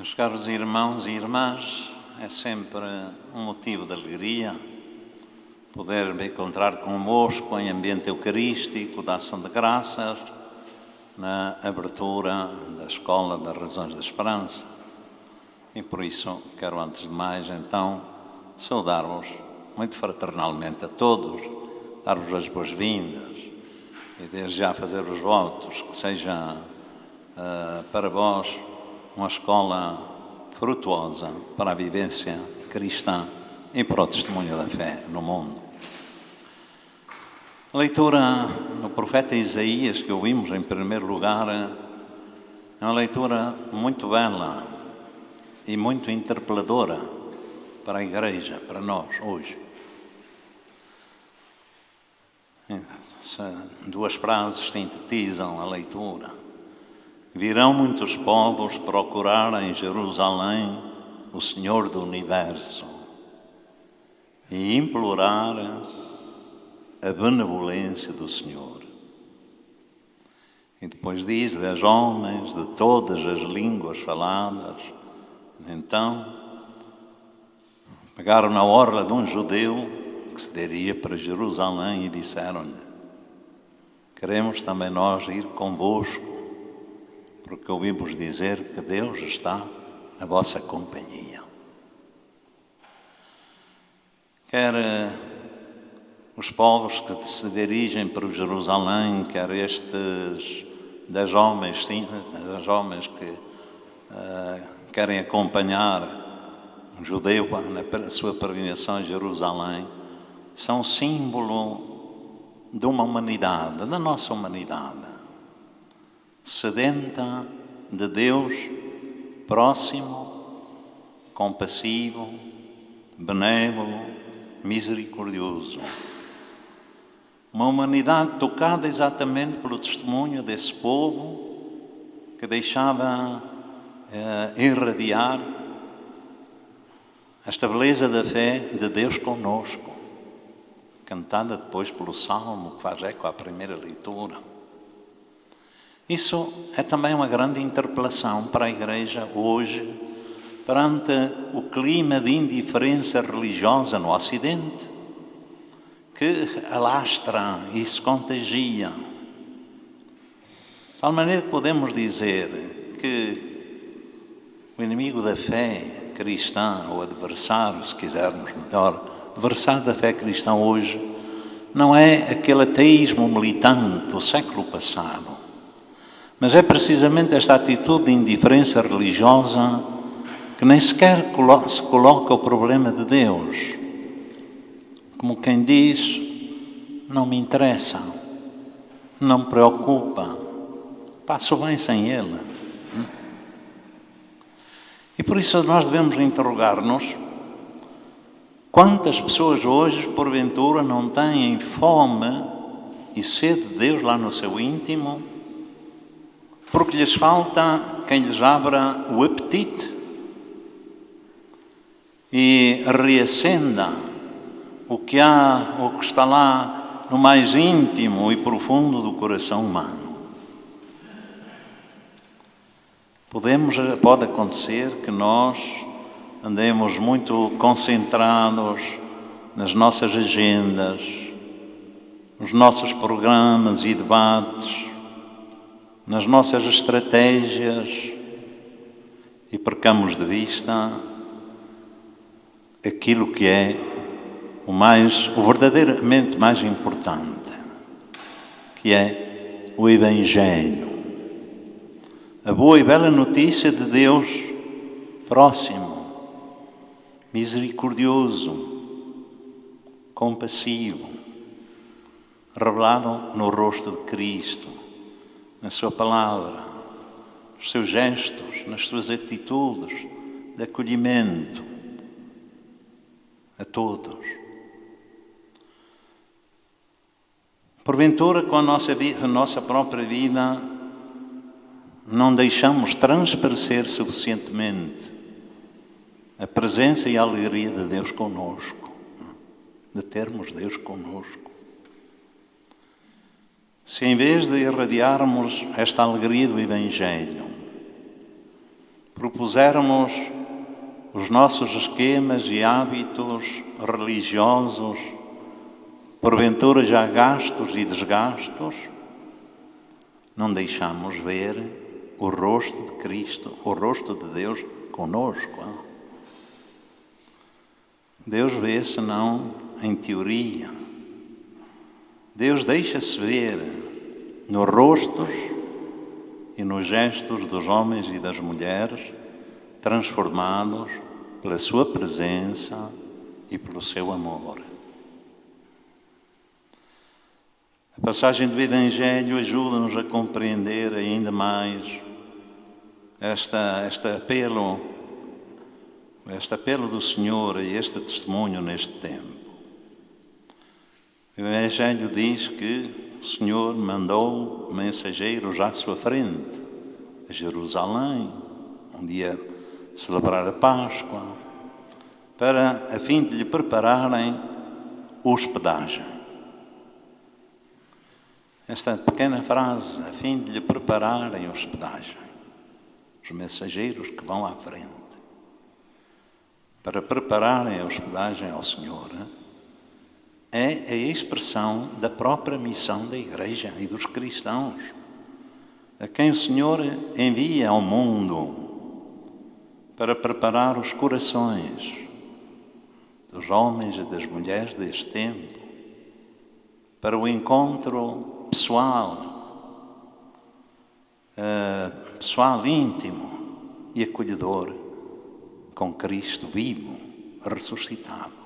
Meus caros irmãos e irmãs, é sempre um motivo de alegria poder me encontrar convosco em ambiente eucarístico, da ação de graças, na abertura da Escola das Razões da Esperança. E por isso quero, antes de mais, então, saudar-vos muito fraternalmente a todos, dar-vos as boas-vindas e desde já fazer os votos que seja para vós uma escola frutuosa para a vivência cristã e para o testemunho da fé no mundo. A leitura do profeta Isaías que ouvimos em primeiro lugar é uma leitura muito bela e muito interpeladora para a Igreja, para nós hoje. Duas frases sintetizam a leitura. Virão muitos povos procurar em Jerusalém o Senhor do Universo e implorar a benevolência do Senhor. E depois diz, das homens de todas as línguas faladas. Então, pegaram na orla de um judeu que se diria para Jerusalém e disseram-lhe: queremos também nós ir convosco, porque ouvimos dizer que Deus está na vossa companhia. Quer os povos que se dirigem para Jerusalém, quer estes 10 homens que querem acompanhar um judeu na sua peregrinação a Jerusalém, são símbolo de uma humanidade, da nossa humanidade, sedenta de Deus, próximo, compassivo, benévolo, misericordioso. Uma humanidade tocada exatamente pelo testemunho desse povo que deixava irradiar esta beleza da fé de Deus conosco, cantada depois pelo Salmo, que faz eco à primeira leitura. Isso é também uma grande interpelação para a Igreja hoje, perante o clima de indiferença religiosa no Ocidente, que alastra e se contagia. De tal maneira que podemos dizer que o inimigo da fé cristã, ou adversário, se quisermos melhor, adversário da fé cristã hoje, não é aquele ateísmo militante do século passado, mas é precisamente esta atitude de indiferença religiosa que nem sequer se coloca o problema de Deus. Como quem diz, não me interessa, não me preocupa, passo bem sem Ele. E por isso nós devemos interrogar-nos: quantas pessoas hoje, porventura, não têm fome e sede de Deus lá no seu íntimo, porque lhes falta quem lhes abra o apetite e reacenda o que está lá no mais íntimo e profundo do coração humano. Pode acontecer que nós andemos muito concentrados nas nossas agendas, nos nossos programas e debates, nas nossas estratégias, e percamos de vista aquilo que é o verdadeiramente mais importante, que é o Evangelho, a boa e bela notícia de Deus próximo, misericordioso, compassivo, revelado no rosto de Cristo, na sua palavra, nos seus gestos, nas suas atitudes de acolhimento a todos. Porventura, com a nossa própria vida, não deixamos transparecer suficientemente a presença e a alegria de Deus conosco, de termos Deus conosco. Se em vez de irradiarmos esta alegria do Evangelho, propusermos os nossos esquemas e hábitos religiosos, porventura já gastos e desgastos, não deixamos ver o rosto de Cristo, o rosto de Deus conosco. Deus vê-se não em teoria. Deus deixa-se ver nos rostos e nos gestos dos homens e das mulheres transformados pela sua presença e pelo seu amor. A passagem do Evangelho ajuda-nos a compreender ainda mais este apelo do Senhor e este testemunho neste tempo. O Evangelho diz que o Senhor mandou mensageiros à sua frente, a Jerusalém, onde ia celebrar a Páscoa, a fim de lhe prepararem hospedagem. Esta pequena frase, a fim de lhe prepararem hospedagem. Os mensageiros que vão à frente, para prepararem a hospedagem ao Senhor, é a expressão da própria missão da Igreja e dos cristãos, a quem o Senhor envia ao mundo para preparar os corações dos homens e das mulheres deste tempo para o encontro pessoal íntimo e acolhedor com Cristo vivo, ressuscitado.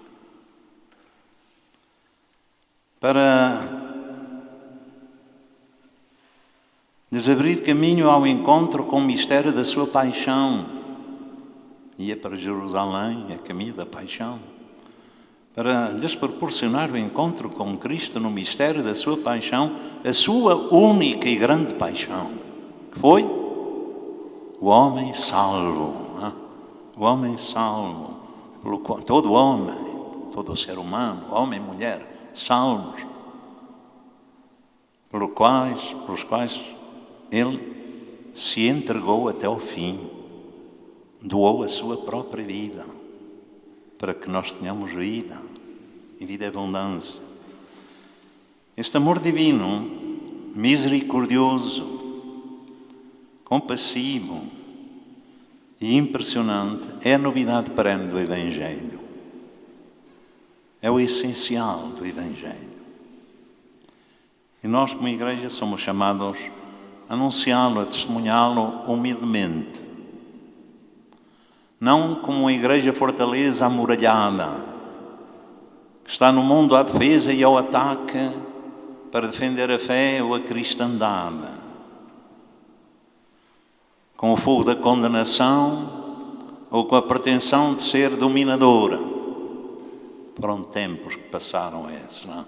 Para lhes abrir caminho ao encontro com o mistério da sua paixão. Ia para Jerusalém, a caminho da paixão. Para lhes proporcionar o encontro com Cristo no mistério da sua paixão, a sua única e grande paixão, que foi o homem salvo. O homem salvo, pelo qual todo homem, todo ser humano, homem e mulher, salvos, pelos quais ele se entregou até ao fim, doou a sua própria vida, para que nós tenhamos vida, e vida abundância. Este amor divino, misericordioso, compassivo e impressionante, é a novidade perene do Evangelho. É o essencial do Evangelho. E nós, como Igreja, somos chamados a anunciá-lo, a testemunhá-lo humildemente. Não como uma Igreja fortaleza amuralhada, que está no mundo à defesa e ao ataque para defender a fé ou a cristandade, com o fogo da condenação ou com a pretensão de ser dominadora. Foram tempos que passaram esses, não?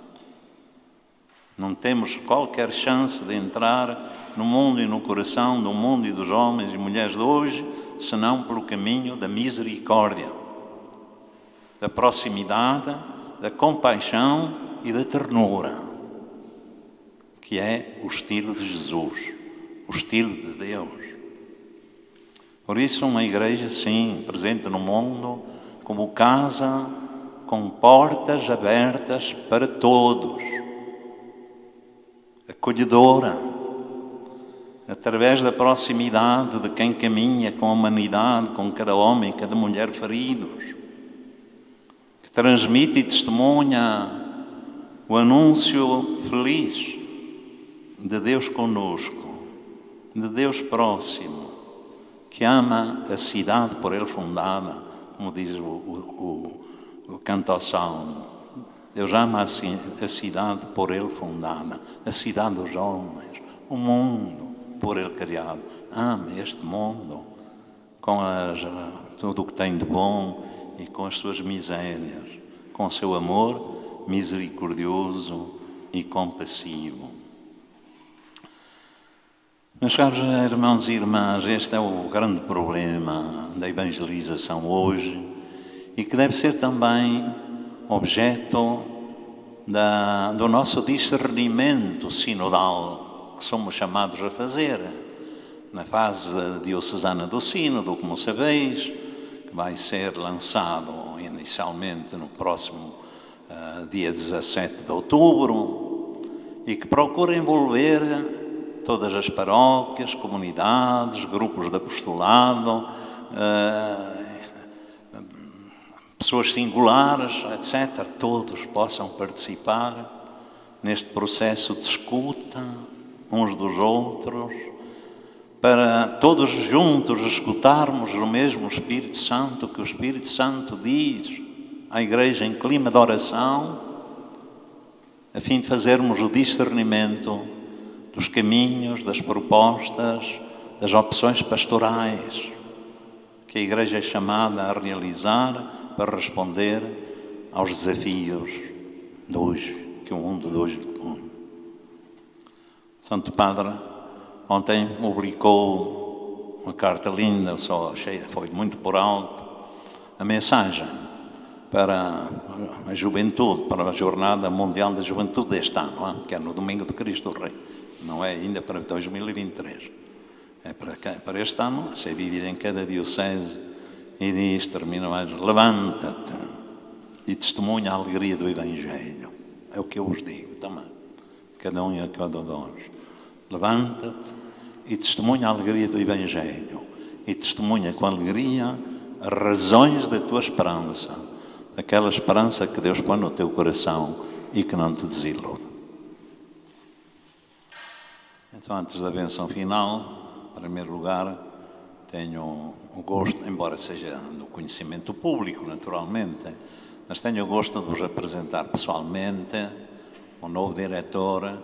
Não temos qualquer chance de entrar no mundo e no coração do mundo e dos homens e mulheres de hoje, senão pelo caminho da misericórdia, da proximidade, da compaixão e da ternura, que é o estilo de Jesus, o estilo de Deus. Por isso, uma Igreja, sim, presente no mundo, como casa com portas abertas para todos, acolhedora, através da proximidade de quem caminha com a humanidade, com cada homem e cada mulher feridos, que transmite e testemunha o anúncio feliz de Deus conosco, de Deus próximo, que ama a cidade por ele fundada, como diz o canto ao Salmo. Deus ama a cidade por ele fundada, a cidade dos homens, o mundo por ele criado. Ama este mundo com tudo o que tem de bom e com as suas misérias, com o seu amor misericordioso e compassivo. Meus caros irmãos e irmãs, este é o grande problema da evangelização hoje e que deve ser também objeto do nosso discernimento sinodal que somos chamados a fazer na fase diocesana do Sínodo, como sabeis, que vai ser lançado inicialmente no próximo dia 17 de outubro, e que procura envolver todas as paróquias, comunidades, grupos de apostolado, pessoas singulares, etc., todos possam participar neste processo de escuta uns dos outros, para todos juntos escutarmos o mesmo Espírito Santo, que o Espírito Santo diz à Igreja em clima de oração, a fim de fazermos o discernimento dos caminhos, das propostas, das opções pastorais que a Igreja é chamada a realizar para responder aos desafios de hoje, que o mundo de hoje põe. Santo Padre ontem publicou uma carta linda, só achei, foi muito por alto, a mensagem para a juventude, para a Jornada Mundial da Juventude deste ano, que é no Domingo de Cristo Rei, não é ainda para 2023. É para este ano, a ser vivida em cada diocese, e diz, termina mais, levanta-te e testemunha a alegria do Evangelho. É o que eu vos digo também, cada um e a cada um de nós. Levanta-te e testemunha a alegria do Evangelho, e testemunha com alegria as razões da tua esperança, aquela esperança que Deus põe no teu coração e que não te desilude. Então, antes da bênção final, em primeiro lugar, tenho o gosto, embora seja do conhecimento público, naturalmente, mas tenho o gosto de vos apresentar pessoalmente o novo diretor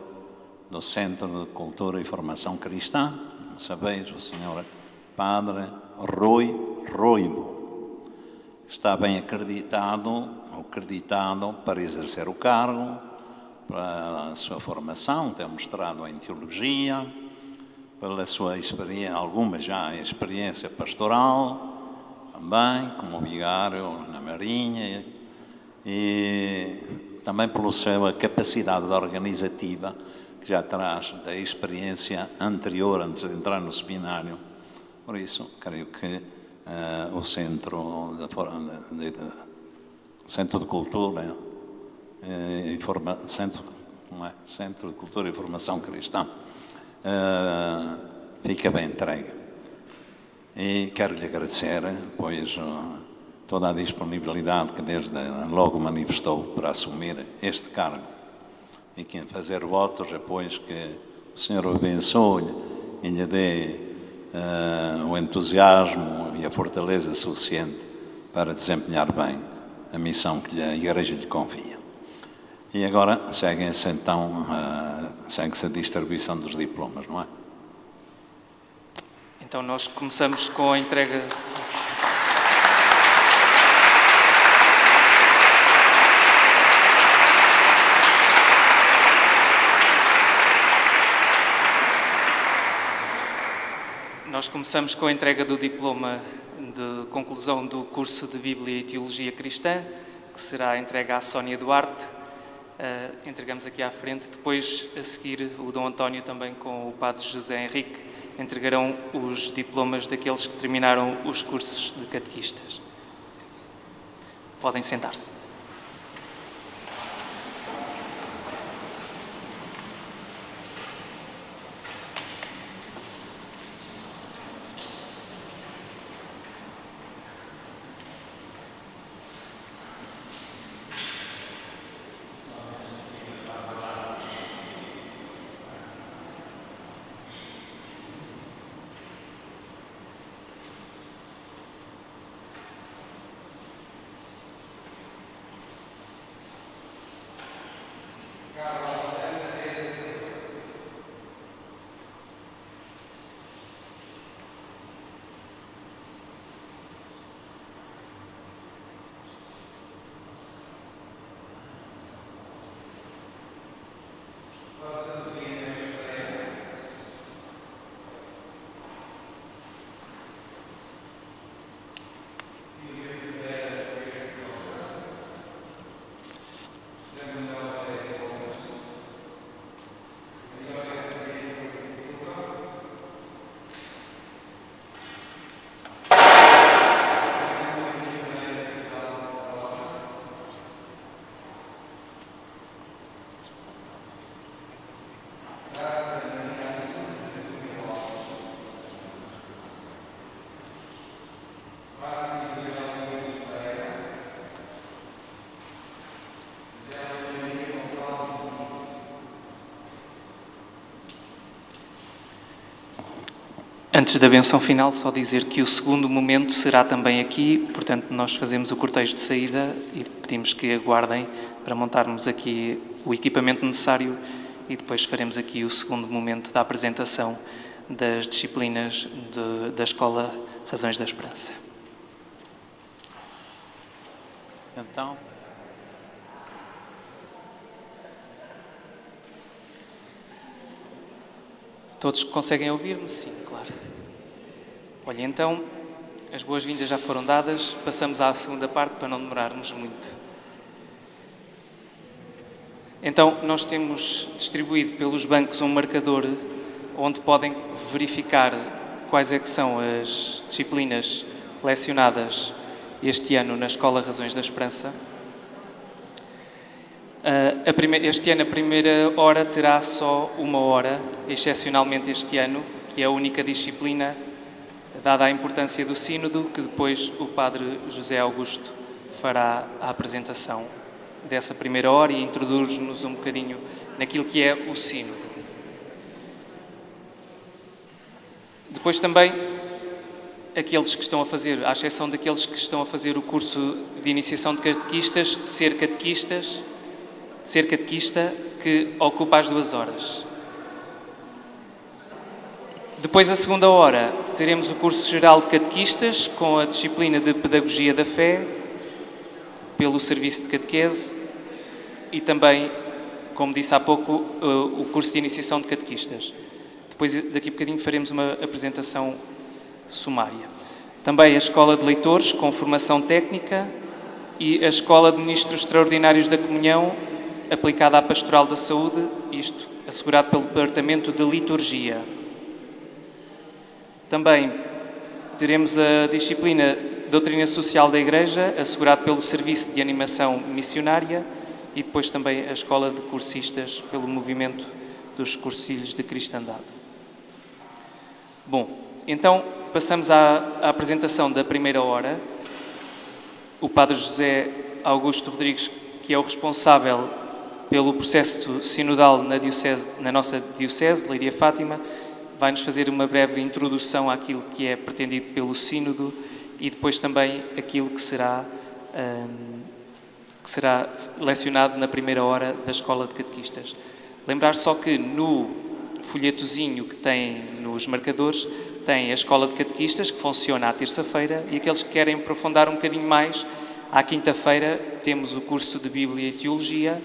do Centro de Cultura e Formação Cristã, como sabeis, o Sr. Padre Rui Roibo. Está bem acreditado para exercer o cargo, para a sua formação, tem mostrado em teologia, pela sua experiência, alguma já experiência pastoral, também como vigário na Marinha, e também pela sua capacidade organizativa, que já traz da experiência anterior, antes de entrar no seminário. Por isso, creio que o Centro de Cultura Centro de Cultura e Formação Cristã fica bem entregue. E quero-lhe agradecer, pois, toda a disponibilidade que desde logo manifestou para assumir este cargo, e que fazer votos, depois que o Senhor o abençoe e lhe dê o entusiasmo e a fortaleza suficiente para desempenhar bem a missão que a Igreja lhe confia. E agora segue-se então segue-se a distribuição dos diplomas, não é? Então nós começamos com a entrega. Nós começamos com a entrega do diploma de conclusão do curso de Bíblia e Teologia Cristã, que será entregue à Sónia Duarte. Entregamos aqui à frente. Depois, a seguir, o Dom António, também com o Padre José Henrique, entregarão os diplomas daqueles que terminaram os cursos de catequistas. Podem sentar-se. Antes da benção final, só dizer que o segundo momento será também aqui, portanto, nós fazemos o cortejo de saída e pedimos que aguardem para montarmos aqui o equipamento necessário e depois faremos aqui o segundo momento da apresentação das disciplinas da Escola Razões da Esperança. Então, todos conseguem ouvir-me? Sim, claro. Olha, então, as boas-vindas já foram dadas, passamos à segunda parte para não demorarmos muito. Então, nós temos distribuído pelos bancos um marcador onde podem verificar quais é que são as disciplinas lecionadas este ano na Escola Razões da Esperança. Este ano a primeira hora terá só 1 hora, excepcionalmente este ano, que é a única disciplina, dada a importância do sínodo, que depois o Padre José Augusto fará a apresentação dessa primeira hora e introduz-nos um bocadinho naquilo que é o sínodo. Depois também, aqueles que estão a fazer, à exceção daqueles que estão a fazer o curso de iniciação de catequistas, ser catequista que ocupa as 2 horas. Depois, a segunda hora, teremos o curso geral de catequistas com a disciplina de Pedagogia da Fé, pelo Serviço de Catequese e também, como disse há pouco, o curso de iniciação de catequistas. Depois, daqui a bocadinho, faremos uma apresentação sumária. Também a Escola de Leitores, com formação técnica, e a Escola de Ministros Extraordinários da Comunhão, aplicada à Pastoral da Saúde, isto assegurado pelo Departamento de Liturgia. Também teremos a disciplina Doutrina Social da Igreja, assegurado pelo Serviço de Animação Missionária, e depois também a Escola de Cursistas, pelo Movimento dos Cursilhos de Cristandade. Bom, então passamos à apresentação da primeira hora. O Padre José Augusto Rodrigues, que é o responsável pelo processo sinodal na nossa Diocese, Leiria Fátima, vai-nos fazer uma breve introdução àquilo que é pretendido pelo sínodo e depois também aquilo que será lecionado na primeira hora da Escola de Catequistas. Lembrar só que no folhetozinho que tem nos marcadores tem a Escola de Catequistas, que funciona à terça-feira, e aqueles que querem aprofundar um bocadinho mais, à quinta-feira temos o curso de Bíblia e Teologia,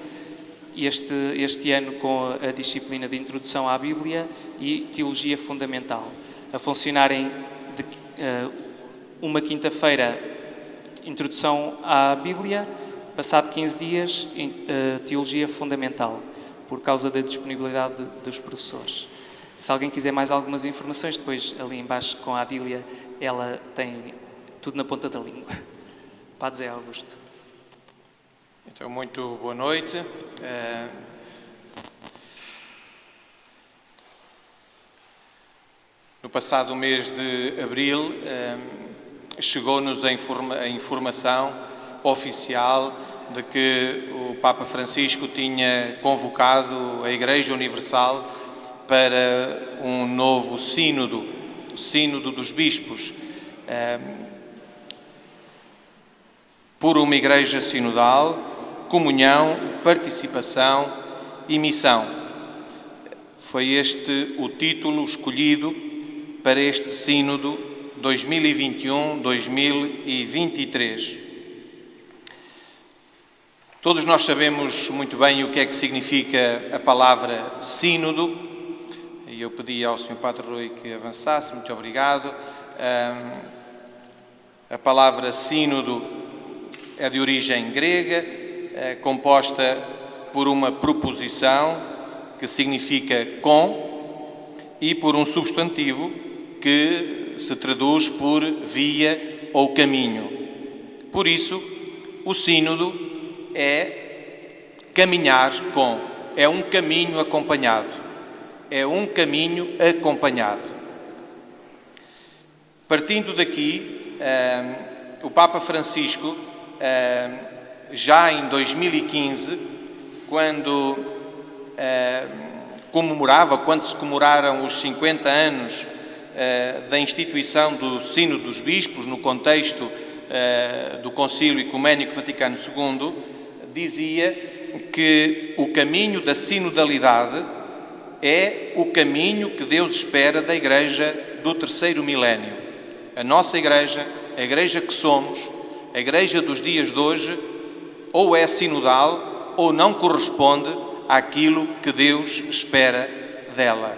este ano com a disciplina de Introdução à Bíblia e Teologia Fundamental. A funcionarem uma quinta-feira, Introdução à Bíblia, passado 15 dias, Teologia Fundamental, por causa da disponibilidade dos professores. Se alguém quiser mais algumas informações, depois ali embaixo com a Adília, ela tem tudo na ponta da língua. Padre José Augusto. Então, muito boa noite. No passado mês de abril, chegou-nos a informação oficial de que o Papa Francisco tinha convocado a Igreja Universal para um novo sínodo, o Sínodo dos Bispos, por uma Igreja sinodal, comunhão, participação e missão. Foi este o título escolhido para este Sínodo 2021-2023. Todos nós sabemos muito bem o que é que significa a palavra sínodo, e eu pedi ao Sr. Padre Rui que avançasse, muito obrigado. A palavra sínodo é de origem grega, composta por uma preposição que significa com e por um substantivo que se traduz por via ou caminho. Por isso, o sínodo é caminhar com, é um caminho acompanhado. É um caminho acompanhado. Partindo daqui, o Papa Francisco, já em 2015, quando se comemoraram os 50 anos da instituição do Sínodo dos Bispos, no contexto do Concílio Ecuménico Vaticano II, dizia que o caminho da sinodalidade é o caminho que Deus espera da Igreja do terceiro milénio. A nossa Igreja, a Igreja que somos, a Igreja dos dias de hoje, ou é sinodal ou não corresponde àquilo que Deus espera dela.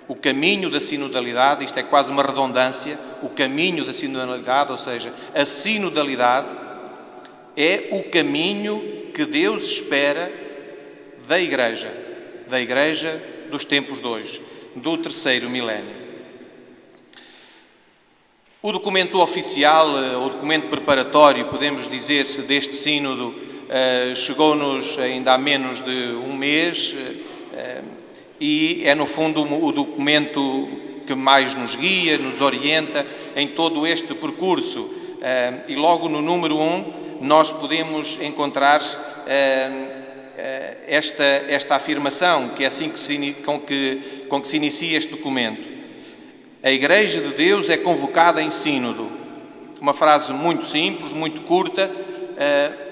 O caminho da sinodalidade, isto é quase uma redundância, o caminho da sinodalidade, ou seja, a sinodalidade é o caminho que Deus espera da Igreja dos tempos de hoje, do terceiro milénio. O documento oficial, o documento preparatório, podemos dizer-se, deste sínodo, chegou-nos ainda há menos de um mês e é, no fundo, o documento que mais nos guia, nos orienta em todo este percurso. E logo no número 1 nós podemos encontrar esta afirmação, que é assim com que se inicia este documento. A Igreja de Deus é convocada em sínodo. Uma frase muito simples, muito curta,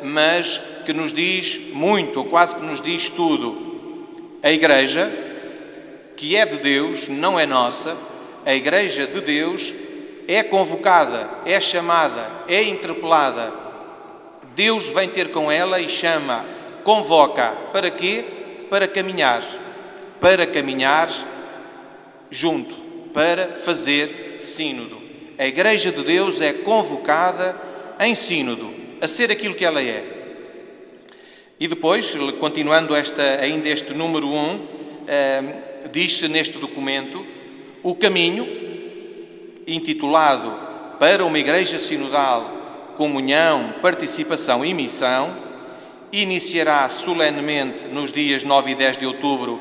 mas que nos diz muito, ou quase que nos diz tudo. A Igreja, que é de Deus, não é nossa, a Igreja de Deus é convocada, é chamada, é interpelada. Deus vem ter com ela e chama, convoca. Para quê? Para caminhar junto, para fazer sínodo. A Igreja de Deus é convocada em sínodo, a ser aquilo que ela é. E depois, continuando ainda este número 1, diz-se neste documento, o caminho, intitulado Para uma Igreja Sinodal, Comunhão, Participação e Missão, iniciará solenemente nos dias 9 e 10 de outubro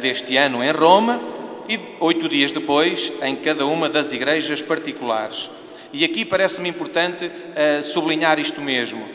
deste ano em Roma e 8 dias depois em cada uma das igrejas particulares. E aqui parece-me importante sublinhar isto mesmo.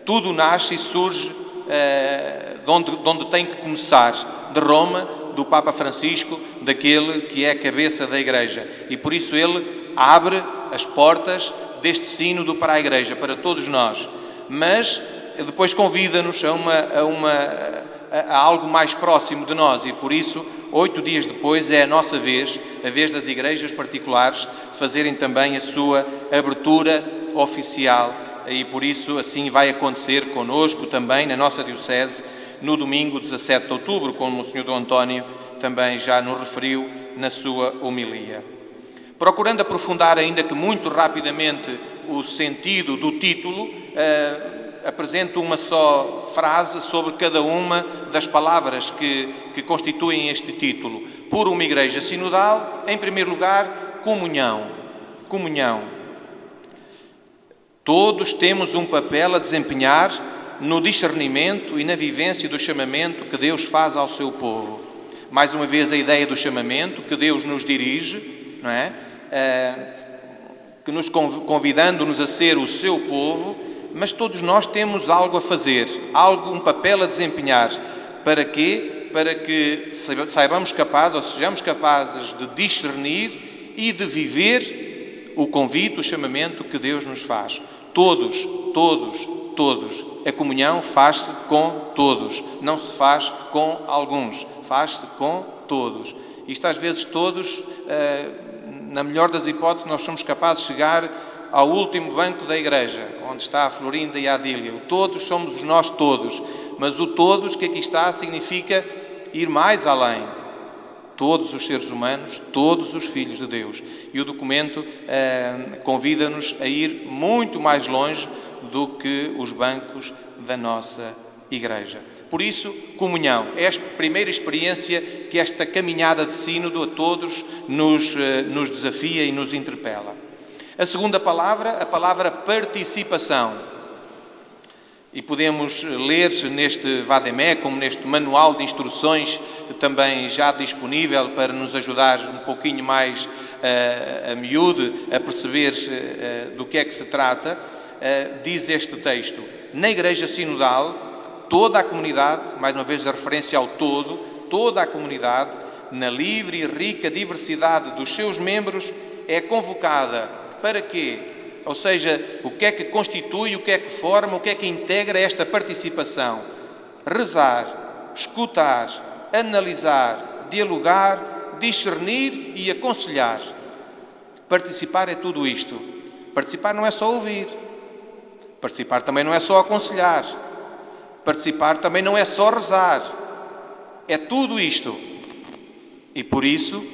Tudo nasce e surge de onde tem que começar, de Roma, do Papa Francisco, daquele que é a cabeça da Igreja. E por isso ele abre as portas deste sínodo para a Igreja, para todos nós. Mas depois convida-nos a algo mais próximo de nós e por isso 8 dias depois é a nossa vez, a vez das igrejas particulares, fazerem também a sua abertura oficial e por isso assim vai acontecer connosco também na nossa diocese no domingo 17 de outubro, como o Sr. Dom António também já nos referiu na sua homilia. Procurando aprofundar ainda que muito rapidamente o sentido do título, apresento uma só frase sobre cada uma das palavras que constituem este título. Por uma Igreja Sinodal, em primeiro lugar, comunhão. Comunhão. Todos temos um papel a desempenhar no discernimento e na vivência do chamamento que Deus faz ao seu povo. Mais uma vez a ideia do chamamento, que Deus nos dirige, não é? Que nos convidando-nos a ser o seu povo, mas todos nós temos algo a fazer, um papel a desempenhar. Para quê? Para que saibamos capazes, ou sejamos capazes de discernir e de viver o convite, o chamamento que Deus nos faz. Todos. A comunhão faz-se com todos, não se faz com alguns, faz-se com todos. Isto às vezes todos, na melhor das hipóteses, nós somos capazes de chegar ao último banco da igreja, onde está a Florinda e a Adília. O todos somos nós todos, mas o todos que aqui está significa ir mais além. Todos os seres humanos, todos os filhos de Deus. E o documento convida-nos a ir muito mais longe do que os bancos da nossa igreja. Por isso, comunhão. É a primeira experiência que esta caminhada de sínodo a todos nos desafia e nos interpela. A segunda palavra, a palavra participação. E podemos ler neste Vademé, como neste manual de instruções, também já disponível para nos ajudar um pouquinho mais a miúde, a perceber do que é que se trata, diz este texto: na Igreja Sinodal, toda a comunidade, mais uma vez a referência ao todo, toda a comunidade na livre e rica diversidade dos seus membros, é convocada para quê? Ou seja, o que é que constitui, o que é que forma, o que é que integra esta participação? Rezar, escutar, analisar, dialogar, discernir e aconselhar. Participar é tudo isto. Participar não é só ouvir. Participar também não é só aconselhar. Participar também não é só rezar. É tudo isto. E por isso,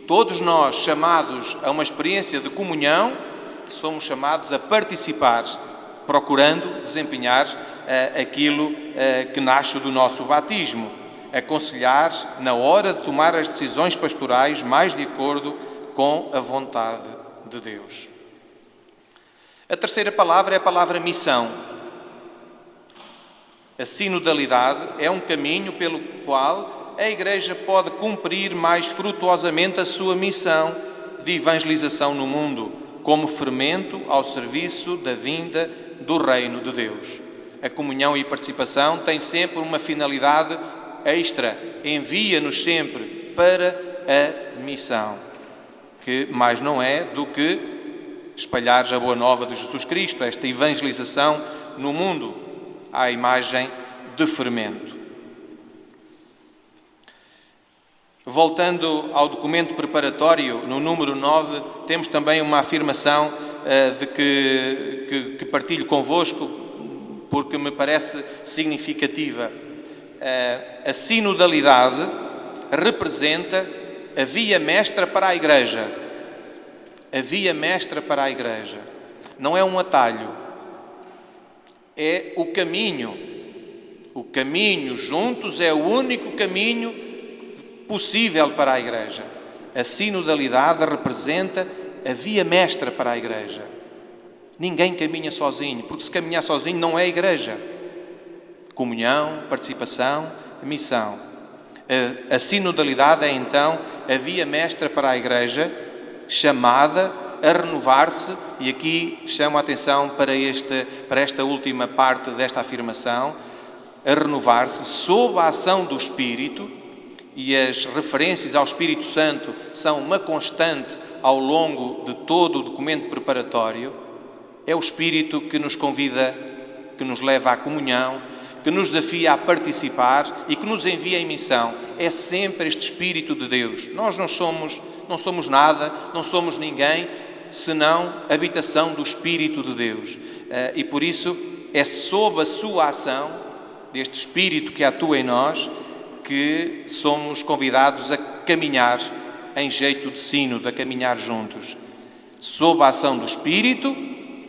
todos nós chamados a uma experiência de comunhão, somos chamados a participar, procurando desempenhar aquilo que nasce do nosso batismo. Aconselhar na hora de tomar as decisões pastorais mais de acordo com a vontade de Deus. A terceira palavra é a palavra missão. A sinodalidade é um caminho pelo qual a Igreja pode cumprir mais frutuosamente a sua missão de evangelização no mundo, como fermento ao serviço da vinda do reino de Deus. A comunhão e participação têm sempre uma finalidade extra, envia-nos sempre para a missão, que mais não é do que espalhar a boa nova de Jesus Cristo, esta evangelização no mundo, à imagem de fermento. Voltando ao documento preparatório, no número 9, temos também uma afirmação que partilho convosco, porque me parece significativa. A sinodalidade representa a via mestra para a Igreja. A via mestra para a Igreja. Não é um atalho. É o caminho. O caminho juntos é o único caminho possível para a Igreja. A sinodalidade representa a via mestra para a Igreja. Ninguém caminha sozinho, porque se caminhar sozinho não é Igreja. Comunhão, participação, missão. A sinodalidade é então a via mestra para a Igreja, chamada a renovar-se, e aqui chamo a atenção para esta última parte desta afirmação, a renovar-se sob a ação do Espírito, e as referências ao Espírito Santo são uma constante ao longo de todo o documento preparatório. É o Espírito que nos convida, que nos leva à comunhão, que nos desafia a participar e que nos envia em missão. É sempre este Espírito de Deus. Nós não somos nada, não somos ninguém, senão habitação do Espírito de Deus. E por isso é sob a sua ação, deste Espírito que atua em nós, que somos convidados a caminhar em jeito de sínodo, a caminhar juntos. Sob a ação do Espírito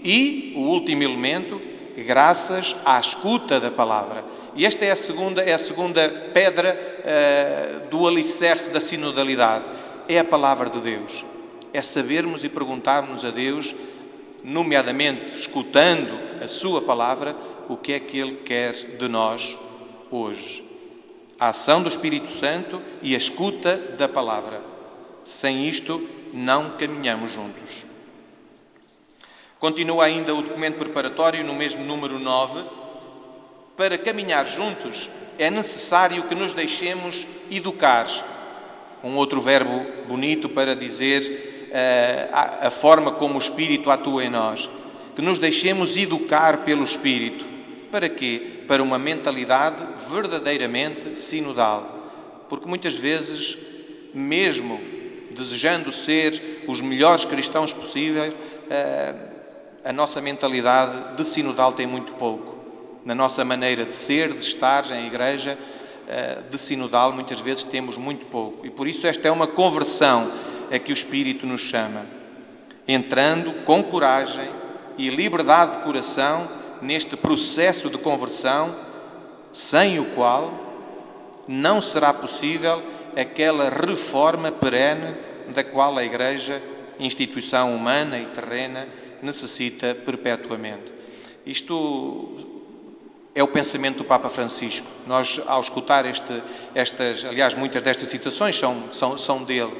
e, o último elemento, graças à escuta da palavra. E esta é a segunda pedra do alicerce da sinodalidade. É a palavra de Deus. É sabermos e perguntarmos a Deus, nomeadamente escutando a sua palavra, o que é que Ele quer de nós hoje. A ação do Espírito Santo e a escuta da palavra. Sem isto, não caminhamos juntos. Continua ainda o documento preparatório, no mesmo número 9. Para caminhar juntos, é necessário que nos deixemos educar. Um outro verbo bonito para dizer a forma como o Espírito atua em nós. Que nos deixemos educar pelo Espírito. Para quê? Para uma mentalidade verdadeiramente sinodal. Porque muitas vezes, mesmo desejando ser os melhores cristãos possíveis, a nossa mentalidade de sinodal tem muito pouco. Na nossa maneira de ser, de estar em igreja, de sinodal, muitas vezes temos muito pouco. E por isso esta é uma conversão a que o Espírito nos chama. Entrando com coragem e liberdade de coração neste processo de conversão, sem o qual não será possível aquela reforma perene da qual a Igreja, instituição humana e terrena, necessita perpetuamente. Isto é o pensamento do Papa Francisco. Nós, ao escutar aliás, muitas destas citações são dele.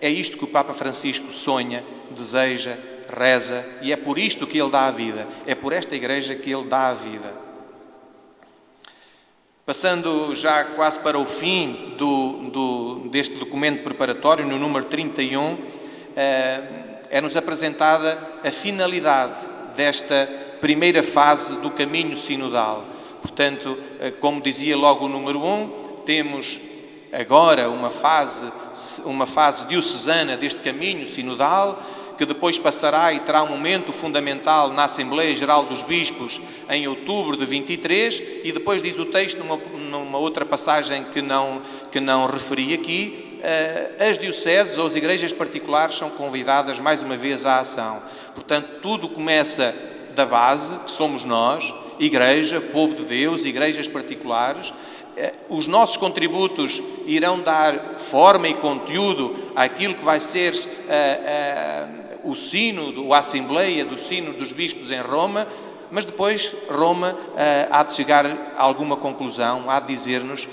É isto que o Papa Francisco sonha, deseja, reza, e é por isto que ele dá a vida. É por esta Igreja que ele dá a vida. Passando já quase para o fim deste documento preparatório, no número 31, é-nos apresentada a finalidade desta primeira fase do caminho sinodal. Portanto, como dizia logo o número 1, temos agora uma fase diocesana deste caminho sinodal, que depois passará e terá um momento fundamental na Assembleia Geral dos Bispos em outubro de 23, e depois diz o texto, numa outra passagem que não referi aqui, as dioceses ou as igrejas particulares são convidadas mais uma vez à ação. Portanto, tudo começa da base, que somos nós, Igreja, povo de Deus, igrejas particulares. Os nossos contributos irão dar forma e conteúdo àquilo que vai ser o sínodo, a Assembleia do Sínodo dos Bispos em Roma, mas depois Roma há de chegar a alguma conclusão, há de dizer-nos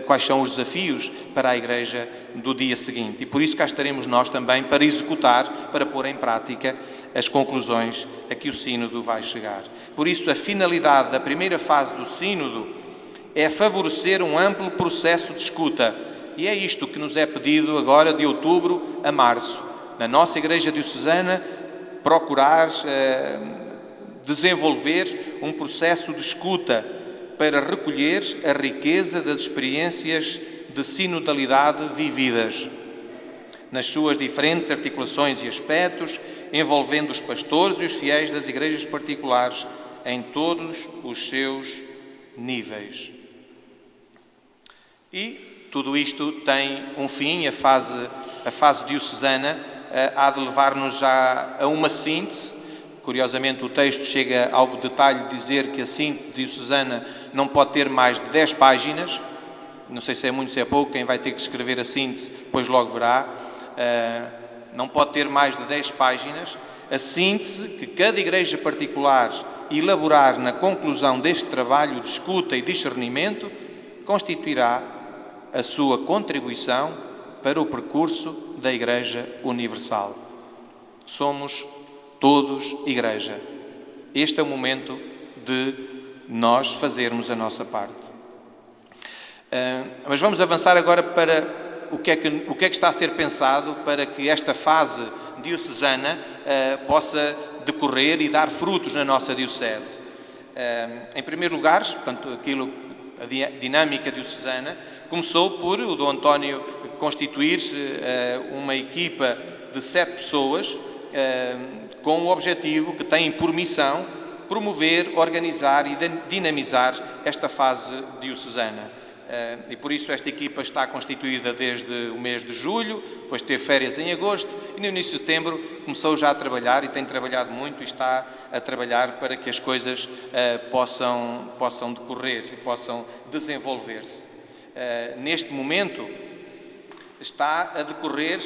quais são os desafios para a Igreja do dia seguinte. E por isso cá estaremos nós também para executar, para pôr em prática as conclusões a que o sínodo vai chegar. Por isso, a finalidade da primeira fase do sínodo é favorecer um amplo processo de escuta. E é isto que nos é pedido agora de outubro a março. Na nossa Igreja Diocesana, procurar desenvolver um processo de escuta para recolher a riqueza das experiências de sinodalidade vividas, nas suas diferentes articulações e aspectos, envolvendo os pastores e os fiéis das igrejas particulares em todos os seus níveis. E tudo isto tem um fim, a fase diocesana há de levar-nos já a uma síntese. Curiosamente, o texto chega ao detalhe de dizer que a síntese diocesana não pode ter mais de 10 páginas. Não sei se é muito, se é pouco, quem vai ter que escrever a síntese, depois logo verá. Não pode ter mais de 10 páginas. A síntese que cada igreja particular elaborar na conclusão deste trabalho de escuta e discernimento constituirá a sua contribuição para o percurso da Igreja Universal. Somos todos Igreja. Este é o momento de nós fazermos a nossa parte. Mas vamos avançar agora para o que é que está a ser pensado para que esta fase diocesana possa decorrer e dar frutos na nossa diocese. Em primeiro lugar, portanto, a dinâmica diocesana começou por o Dom António constituir uma equipa de 7 pessoas com o objetivo que tem por missão promover, organizar e dinamizar esta fase diocesana. E por isso esta equipa está constituída desde o mês de julho, depois teve férias em agosto e no início de setembro começou já a trabalhar e tem trabalhado muito e está a trabalhar para que as coisas possam decorrer e possam desenvolver-se. Neste momento está a decorrer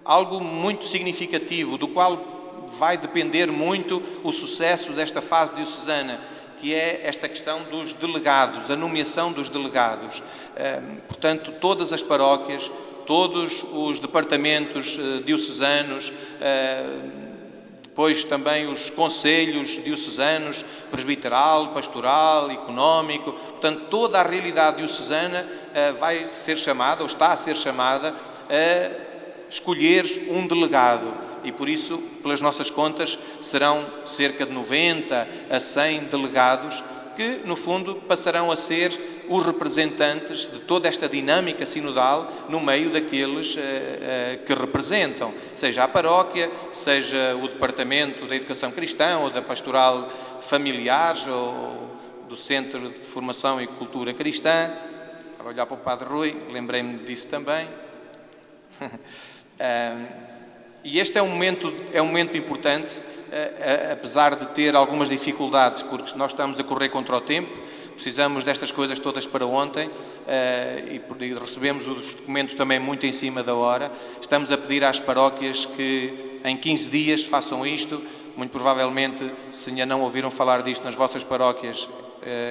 algo muito significativo, do qual vai depender muito o sucesso desta fase diocesana, que é esta questão dos delegados, a nomeação dos delegados. Portanto, todas as paróquias, todos os departamentos diocesanos, depois também os conselhos diocesanos, presbiteral, pastoral, económico, portanto, toda a realidade diocesana vai ser chamada, ou está a ser chamada, a escolher um delegado. E por isso, pelas nossas contas, serão cerca de 90 a 100 delegados que, no fundo, passarão a ser os representantes de toda esta dinâmica sinodal no meio daqueles que representam, seja a paróquia, seja o Departamento da Educação Cristã ou da Pastoral Familiar ou do Centro de Formação e Cultura Cristã. Estava a olhar para o Padre Rui, lembrei-me disso também. E este é um momento importante, apesar de ter algumas dificuldades, porque nós estamos a correr contra o tempo, precisamos destas coisas todas para ontem e recebemos os documentos também muito em cima da hora. Estamos a pedir às paróquias que em 15 dias façam isto. Muito provavelmente, se ainda não ouviram falar disto nas vossas paróquias,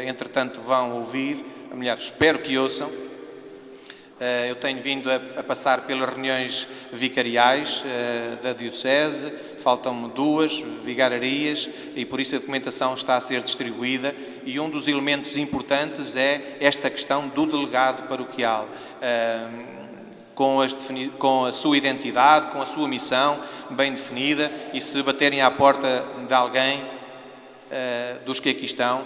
entretanto vão ouvir, melhor, espero que ouçam. Eu tenho vindo a passar pelas reuniões vicariais da Diocese, faltam 2 vigararias e por isso a documentação está a ser distribuída e um dos elementos importantes é esta questão do delegado paroquial. Com a sua identidade, com a sua missão bem definida, e se baterem à porta de alguém dos que aqui estão,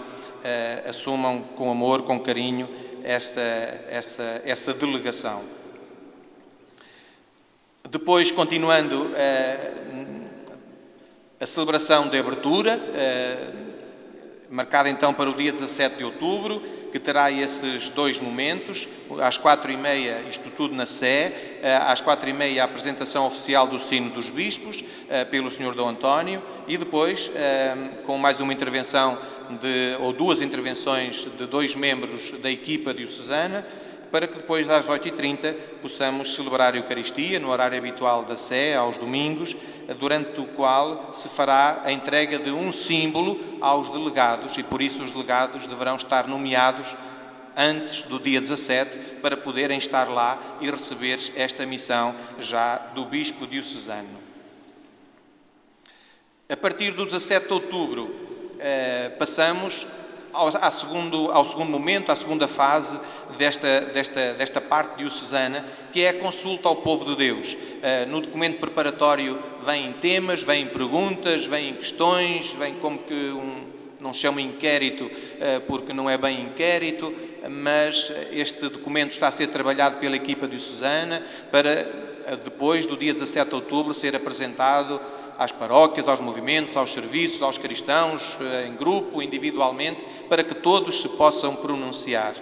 assumam com amor, com carinho, essa delegação. Depois, continuando a celebração de abertura, marcada então para o dia 17 de outubro, que terá esses 2 momentos, às 4h30, isto tudo na Sé, às 4h30 a apresentação oficial do Sino dos Bispos, pelo Sr. Dom António, e depois, com mais uma intervenção, ou 2 intervenções de 2 membros da equipa diocesana, para que depois, às 8h30, possamos celebrar a Eucaristia, no horário habitual da Sé, aos domingos, durante o qual se fará a entrega de um símbolo aos delegados, e por isso os delegados deverão estar nomeados antes do dia 17, para poderem estar lá e receber esta missão já do Bispo diocesano. A partir do 17 de outubro, passamos ao segundo momento, à segunda fase desta parte diocesana, que é a consulta ao povo de Deus. No documento preparatório vêm temas, vêm perguntas, vêm questões, vem como que não chama inquérito, porque não é bem inquérito, mas este documento está a ser trabalhado pela equipa diocesana para, depois do dia 17 de outubro, ser apresentado às paróquias, aos movimentos, aos serviços, aos cristãos, em grupo, individualmente, para que todos se possam pronunciar.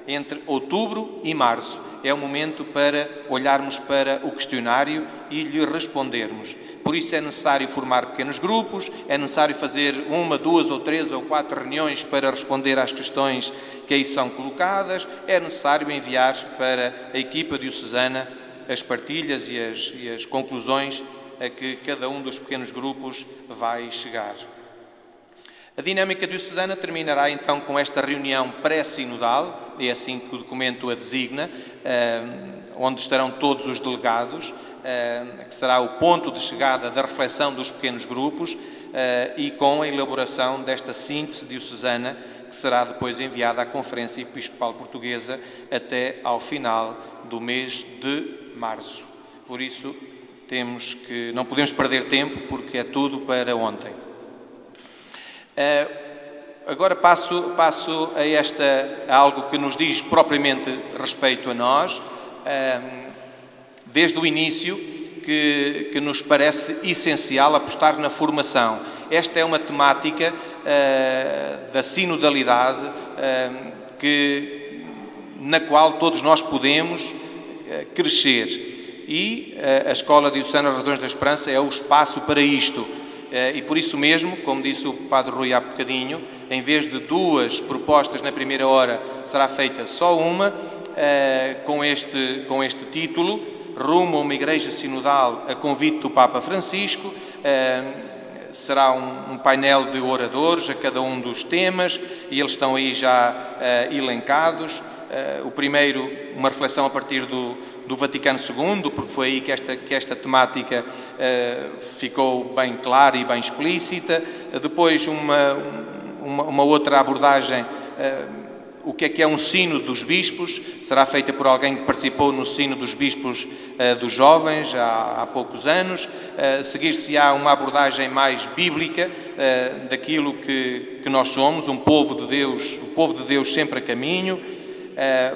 Entre outubro e março é o momento para olharmos para o questionário e lhe respondermos. Por isso é necessário formar pequenos grupos, é necessário fazer 1, 2 ou 3 ou 4 reuniões para responder às questões que aí são colocadas, é necessário enviar para a equipa diocesana as partilhas e as conclusões a que cada um dos pequenos grupos vai chegar. A dinâmica diocesana terminará então com esta reunião pré-sinodal, é assim que o documento a designa, onde estarão todos os delegados, que será o ponto de chegada da reflexão dos pequenos grupos e com a elaboração desta síntese diocesana, que será depois enviada à Conferência Episcopal Portuguesa até ao final do mês de março. Por isso, não podemos perder tempo, porque é tudo para ontem. Agora passo a algo que nos diz propriamente respeito a nós, desde o início, que nos parece essencial apostar na formação. Esta é uma temática da sinodalidade na qual todos nós podemos crescer. E a Escola Diocesana Redões da Esperança é o espaço para isto. E por isso mesmo, como disse o Padre Rui há bocadinho, em vez de 2 propostas na primeira hora, será feita só uma, com este título, Rumo a uma Igreja Sinodal a convite do Papa Francisco. Será um painel de oradores a cada um dos temas, e eles estão aí já elencados. O primeiro, uma reflexão a partir do Vaticano II, porque foi aí que esta temática ficou bem clara e bem explícita. Depois uma outra abordagem, o que é um sino dos bispos, será feita por alguém que participou no sino dos bispos dos jovens há poucos anos. Seguir-se-á uma abordagem mais bíblica daquilo que nós somos, um povo de Deus, o povo de Deus sempre a caminho.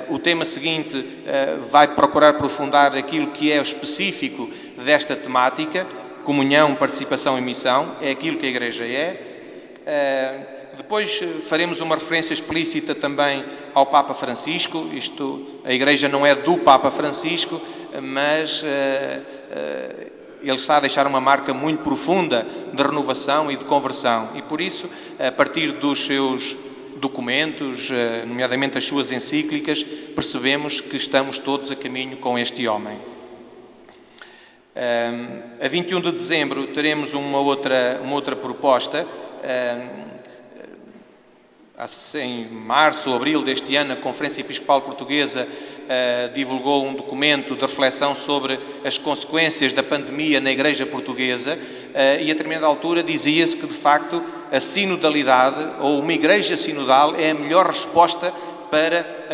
O tema seguinte vai procurar aprofundar aquilo que é específico desta temática, comunhão, participação e missão, é aquilo que a Igreja é. Depois faremos uma referência explícita também ao Papa Francisco. A Igreja não é do Papa Francisco, mas ele está a deixar uma marca muito profunda de renovação e de conversão. E por isso, a partir dos seus documentos, nomeadamente as suas encíclicas, percebemos que estamos todos a caminho com este homem. A 21 de dezembro teremos uma outra proposta. Em março ou abril deste ano, a Conferência Episcopal Portuguesa divulgou um documento de reflexão sobre as consequências da pandemia na Igreja Portuguesa e a determinada altura dizia-se que, de facto, a sinodalidade ou uma Igreja sinodal é a melhor resposta para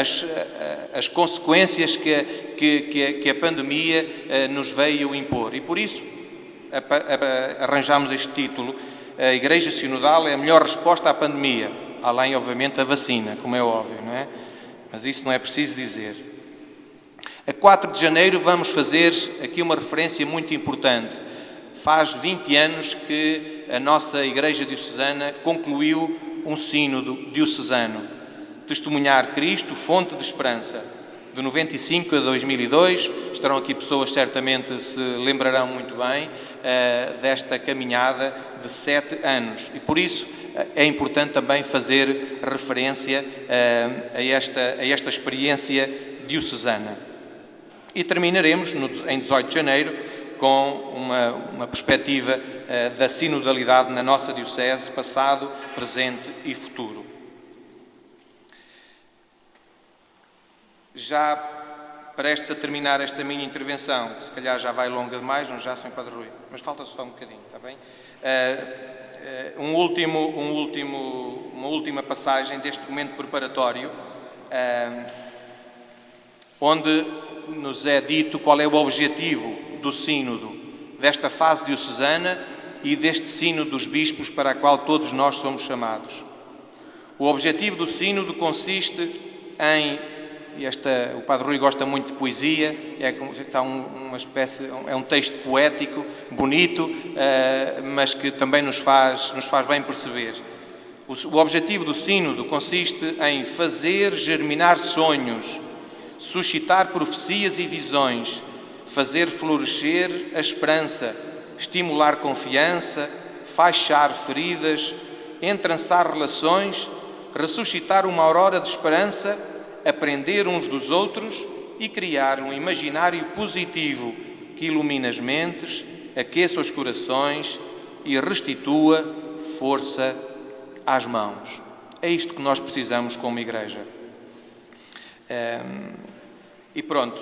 as consequências que a pandemia nos veio impor. E por isso arranjámos este título: a Igreja Sinodal é a melhor resposta à pandemia, além, obviamente, da vacina, como é óbvio, não é? Mas isso não é preciso dizer. A 4 de janeiro vamos fazer aqui uma referência muito importante. Faz 20 anos que a nossa Igreja Diocesana concluiu um sínodo diocesano. Testemunhar Cristo, fonte de esperança. De 95 a 2002, estarão aqui pessoas certamente se lembrarão muito bem desta caminhada de 7 anos. E por isso é importante também fazer referência a esta experiência diocesana. E terminaremos em 18 de janeiro com uma perspectiva da sinodalidade na nossa Diocese, passado, presente e futuro. Já prestes a terminar esta minha intervenção, que se calhar já vai longa demais, não já, Sr. Padre Rui, mas falta só um bocadinho, está bem? Uma última passagem deste documento preparatório, onde nos é dito qual é o objetivo do sínodo, desta fase diocesana e deste sínodo dos bispos para a qual todos nós somos chamados. O objetivo do sínodo consiste em... o Padre Rui gosta muito de poesia, é um texto poético, bonito, mas que também nos faz bem perceber. O objetivo do sínodo consiste em fazer germinar sonhos, suscitar profecias e visões, fazer florescer a esperança, estimular confiança, faixar feridas, entrançar relações, ressuscitar uma aurora de esperança, aprender uns dos outros e criar um imaginário positivo que ilumine as mentes, aqueça os corações e restitua força às mãos. É isto que nós precisamos como Igreja. E pronto,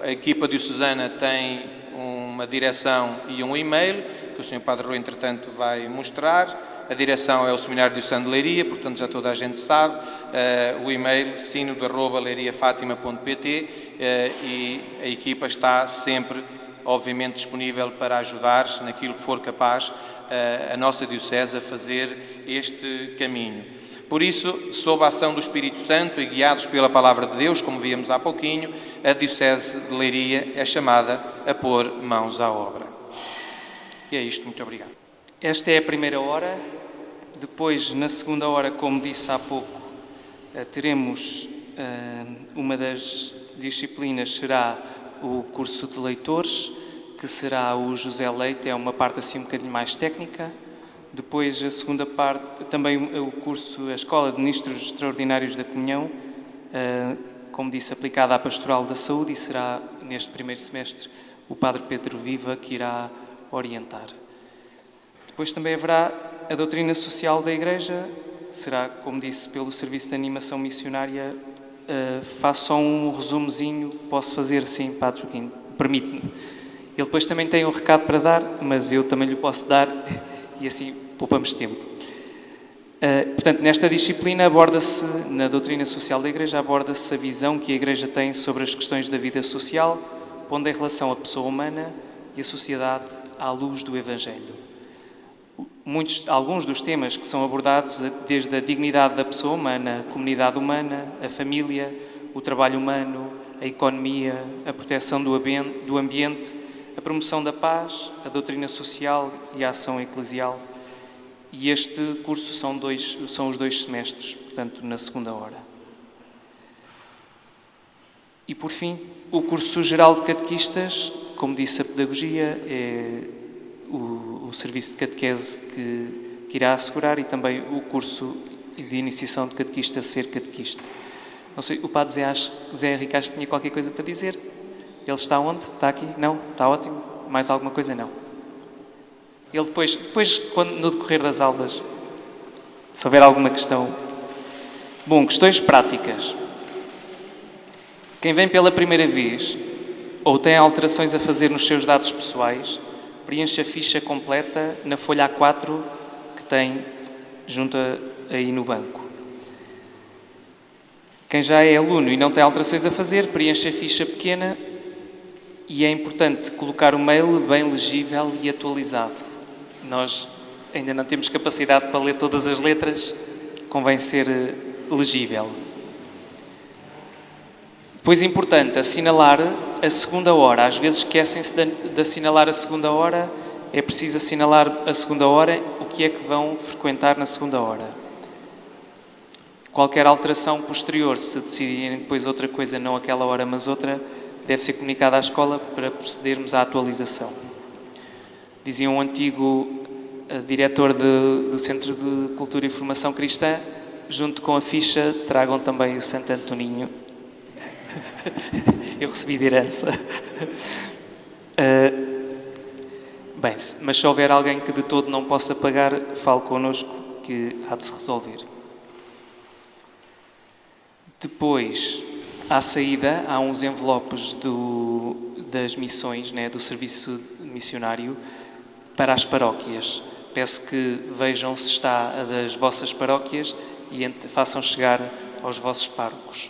a equipa diocesana tem uma direção e um e-mail, que o Sr. Padre Rui, entretanto, vai mostrar. A direção é o Seminário Diocesano de Leiria, portanto já toda a gente sabe. O e-mail sínodo@leiriafatima.pt e a equipa está sempre, obviamente, disponível para ajudar, naquilo que for capaz, a nossa Diocese a fazer este caminho. Por isso, sob a ação do Espírito Santo e guiados pela Palavra de Deus, como víamos há pouquinho, a Diocese de Leiria é chamada a pôr mãos à obra. E é isto, muito obrigado. Esta é a primeira hora. Depois, na segunda hora, como disse há pouco, teremos uma das disciplinas, será o curso de leitores, que será o José Leite, é uma parte assim um bocadinho mais técnica. Depois, a segunda parte, também o curso, a Escola de Ministros Extraordinários da Comunhão, como disse, aplicada à Pastoral da Saúde, e será, neste primeiro semestre, o Padre Pedro Viva que irá orientar. Depois também haverá a doutrina social da Igreja, será, como disse, pelo Serviço de Animação Missionária. Faço só um resumozinho, posso fazer sim, Padre Joaquim, permite-me. Ele depois também tem um recado para dar, mas eu também lhe posso dar e assim poupamos tempo. Portanto, nesta disciplina aborda-se, na doutrina social da Igreja, aborda-se a visão que a Igreja tem sobre as questões da vida social, pondo em relação a pessoa humana e a sociedade à luz do Evangelho. Alguns dos temas que são abordados, desde a dignidade da pessoa humana, a comunidade humana, a família, o trabalho humano, a economia, a proteção do ambiente, a promoção da paz, a doutrina social e a ação eclesial. E este curso são os 2 semestres, portanto, na segunda hora. E, por fim, o curso geral de catequistas, como disse, a pedagogia é o serviço de catequese que irá assegurar, e também o curso de iniciação de catequista, ser catequista. Não sei, o Padre Zé Henrique acho que tinha qualquer coisa para dizer. Ele está onde? Está aqui? Não? Está ótimo. Mais alguma coisa? Não. Ele depois no decorrer das aulas, se houver alguma questão... Bom, questões práticas. Quem vem pela primeira vez ou tem alterações a fazer nos seus dados pessoais, preencha a ficha completa na folha A4 que tem junto aí no banco. Quem já é aluno e não tem alterações a fazer, preencha a ficha pequena e é importante colocar o mail bem legível e atualizado. Nós ainda não temos capacidade para ler todas as letras, convém ser legível. Depois, importante, assinalar a segunda hora. Às vezes esquecem-se de assinalar a segunda hora. É preciso assinalar a segunda hora, o que é que vão frequentar na segunda hora. Qualquer alteração posterior, se decidirem depois outra coisa, não aquela hora, mas outra, deve ser comunicada à escola para procedermos à atualização. Dizia um antigo diretor do Centro de Cultura e Formação Cristã, junto com a ficha, tragam também o Santo Antoninho. Eu recebi de herança. Bem, mas se houver alguém que de todo não possa pagar, fale connosco que há de se resolver. Depois, à saída, há uns envelopes das missões, né, do serviço missionário para as paróquias. Peço que vejam se está a das vossas paróquias e façam chegar aos vossos párocos.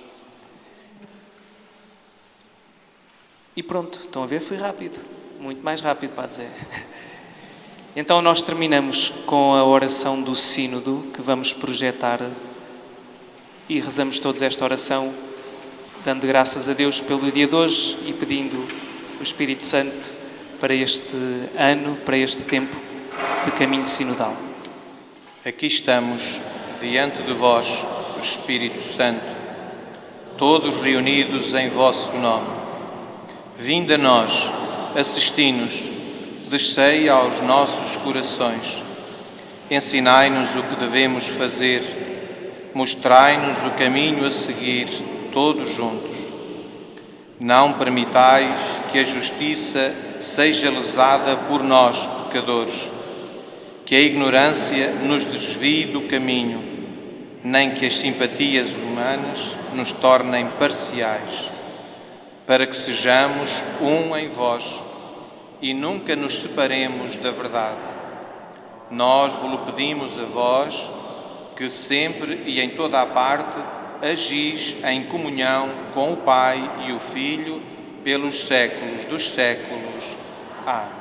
E pronto, estão a ver? Foi rápido. Muito mais rápido, para dizer. Então nós terminamos com a oração do Sínodo, que vamos projetar, e rezamos todos esta oração, dando graças a Deus pelo dia de hoje e pedindo o Espírito Santo para este ano, para este tempo de caminho sinodal. Aqui estamos, diante de vós, o Espírito Santo, todos reunidos em vosso nome. Vinde a nós, assisti-nos, descei aos nossos corações. Ensinai-nos o que devemos fazer, mostrai-nos o caminho a seguir, todos juntos. Não permitais que a justiça seja lesada por nós, pecadores, que a ignorância nos desvie do caminho, nem que as simpatias humanas nos tornem parciais, para que sejamos um em vós e nunca nos separemos da verdade. Nós vos pedimos a vós, que sempre e em toda a parte agis em comunhão com o Pai e o Filho, pelos séculos dos séculos. Amém.